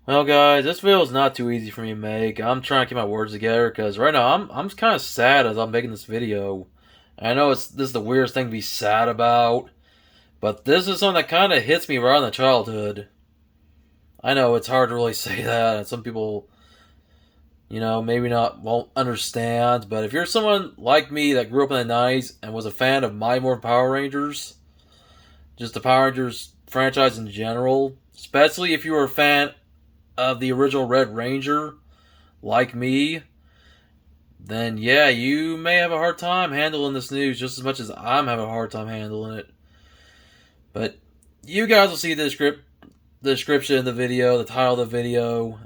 Well, guys, this video is not too easy for me to make. I'm trying to keep my words together because right now I'm kind of sad as I'm making this video. I know this is the weirdest thing to be sad about, but this is something that kind of hits me right in the childhood. I know it's hard to really say that, and some people, maybe not won't understand. But if you're someone like me that grew up in the '90s and was a fan of Mighty Morphin Power Rangers, just the Power Rangers franchise in general, especially if you were a fan of the original Red Ranger, like me, then yeah, you may have a hard time handling this news just as much as I'm having a hard time handling it. But you guys will see the description of the video, the title of the video.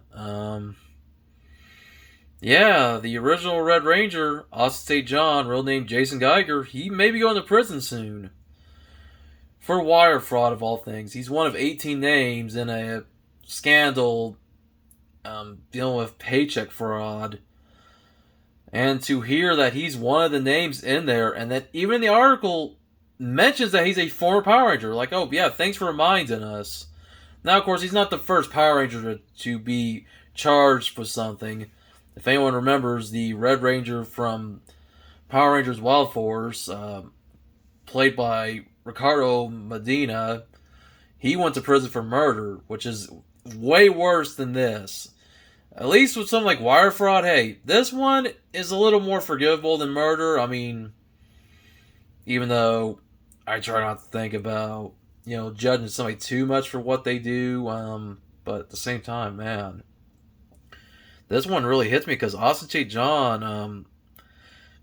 Yeah, the original Red Ranger, Austin St. John, real name Jason Geiger, he may be going to prison soon. For wire fraud, of all things. He's one of 18 names in a scandal dealing with paycheck fraud. And to hear that he's one of the names in there, and that even in the article mentions that he's a former Power Ranger. Like, oh, yeah, thanks for reminding us. Now, of course, he's not the first Power Ranger to be charged for something. If anyone remembers, the Red Ranger from Power Rangers Wild Force, played by Ricardo Medina, he went to prison for murder, which is way worse than this. At least with something like wire fraud, hey, this one is a little more forgivable than murder. I mean, even though I try not to think about, judging somebody too much for what they do, but at the same time, man, this one really hits me because Austin St. John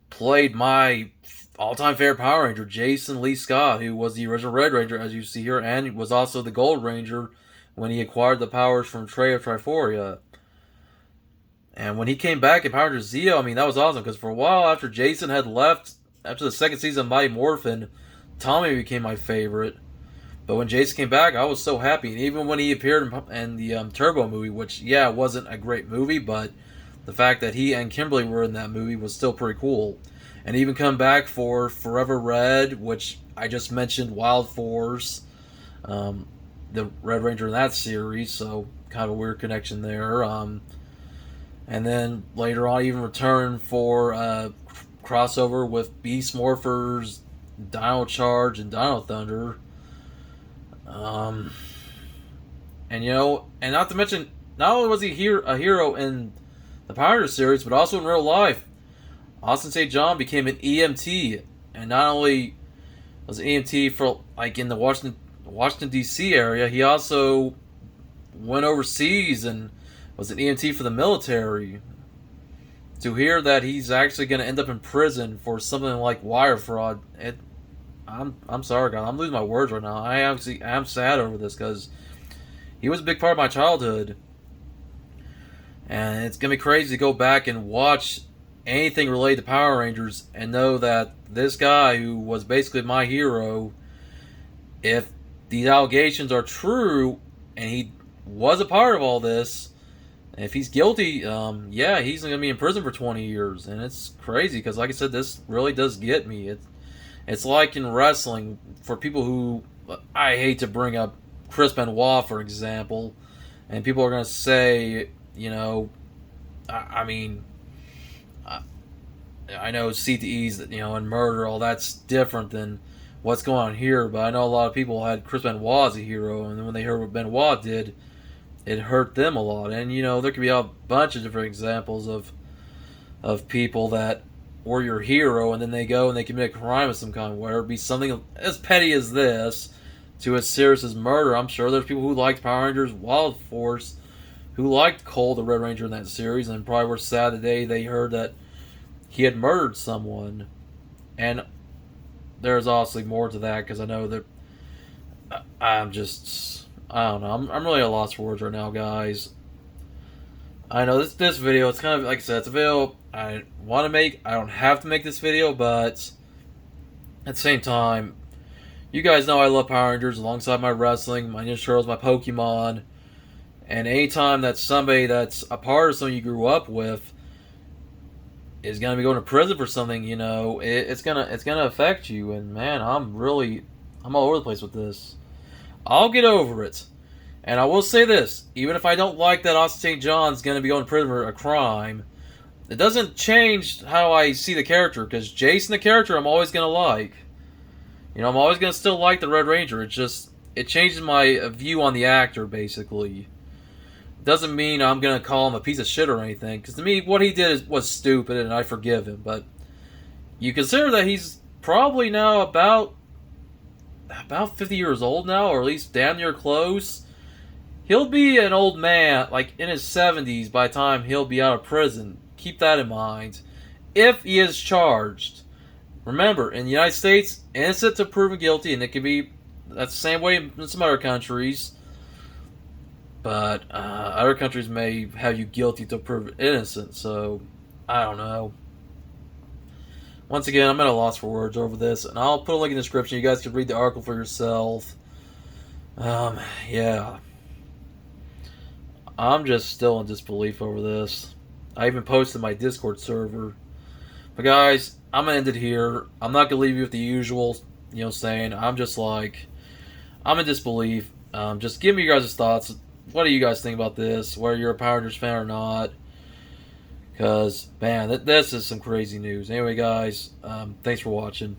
played my all-time favorite Power Ranger, Jason Lee Scott, who was the original Red Ranger, as you see here, and was also the Gold Ranger when he acquired the powers from Trey of Triforia. And when he came back in Power Rangers Zeo, I mean, that was awesome, because for a while after Jason had left, after the second season of Mighty Morphin, Tommy became my favorite. But when Jason came back, I was so happy. And even when he appeared in the Turbo movie, which, yeah, wasn't a great movie, but the fact that he and Kimberly were in that movie was still pretty cool. And even come back for Forever Red, which I just mentioned, Wild Force, the Red Ranger in that series, so kind of a weird connection there. And then later on, even return for crossover with Beast Morphers, Dino Charge, and Dino Thunder. And and not to mention, not only was he a hero in the Power Rangers series, but also in real life. Austin St. John became an EMT, and not only was an EMT for like in the Washington D.C. area, he also went overseas and was an EMT for the military. To hear that he's actually going to end up in prison for something like wire fraud, I'm sorry, guys. I'm losing my words right now. I'm sad over this because he was a big part of my childhood, and it's gonna be crazy to go back and watch anything related to Power Rangers and know that this guy who was basically my hero, if these allegations are true and he was a part of all this, if he's guilty, yeah, he's going to be in prison for 20 years. And it's crazy because, like I said, this really does get me. It's like in wrestling, for people who, I hate to bring up Chris Benoit, for example, and people are going to say, I mean, I know CTEs, and murder, all that's different than what's going on here, but I know a lot of people had Chris Benoit as a hero, and then when they heard what Benoit did, it hurt them a lot. And there could be a bunch of different examples of people that were your hero and then they go and they commit a crime of some kind, whether it be something as petty as this to as serious as murder. I'm sure there's people who liked Power Rangers Wild Force who liked Cole the Red Ranger in that series and probably were sad the day they heard that he had murdered someone. And there's obviously more to that because I know that I don't know. I'm really at a loss for words right now, guys. I know this video, it's kind of, like I said, it's a video I want to make. I don't have to make this video, but at the same time, you guys know I love Power Rangers alongside my wrestling, my Ninja Turtles, my Pokemon. And anytime that somebody that's a part of something you grew up with is going to be going to prison for something, it's gonna affect you. And man, I'm all over the place with this. I'll get over it. And I will say this, even if I don't like that Austin St. John's going to be going to prison for a crime, it doesn't change how I see the character, because Jason, the character, I'm always going to like. You know, I'm always going to still like the Red Ranger. It changes my view on the actor, basically. Doesn't mean I'm going to call him a piece of shit or anything, because to me, what he did was stupid, and I forgive him. But you consider that he's probably now about 50 years old now, or at least damn near close. He'll be an old man, like in his 70s, by the time he'll be out of prison. Keep that in mind. If he is charged. Remember, in the United States, innocent to proven guilty, and it can be, that's the same way in some other countries. But other countries may have you guilty to prove innocent, so I don't know. Once again, I'm at a loss for words over this, and I'll put a link in the description. You guys can read the article for yourself. Yeah. I'm just still in disbelief over this. I even posted my Discord server. But guys, I'm going to end it here. I'm not going to leave you with the usual, saying. I'm just like, I'm in disbelief. Just give me your guys' thoughts. What do you guys think about this? Whether you're a Power Rangers fan or not. Because, man, this is some crazy news. Anyway, guys, thanks for watching.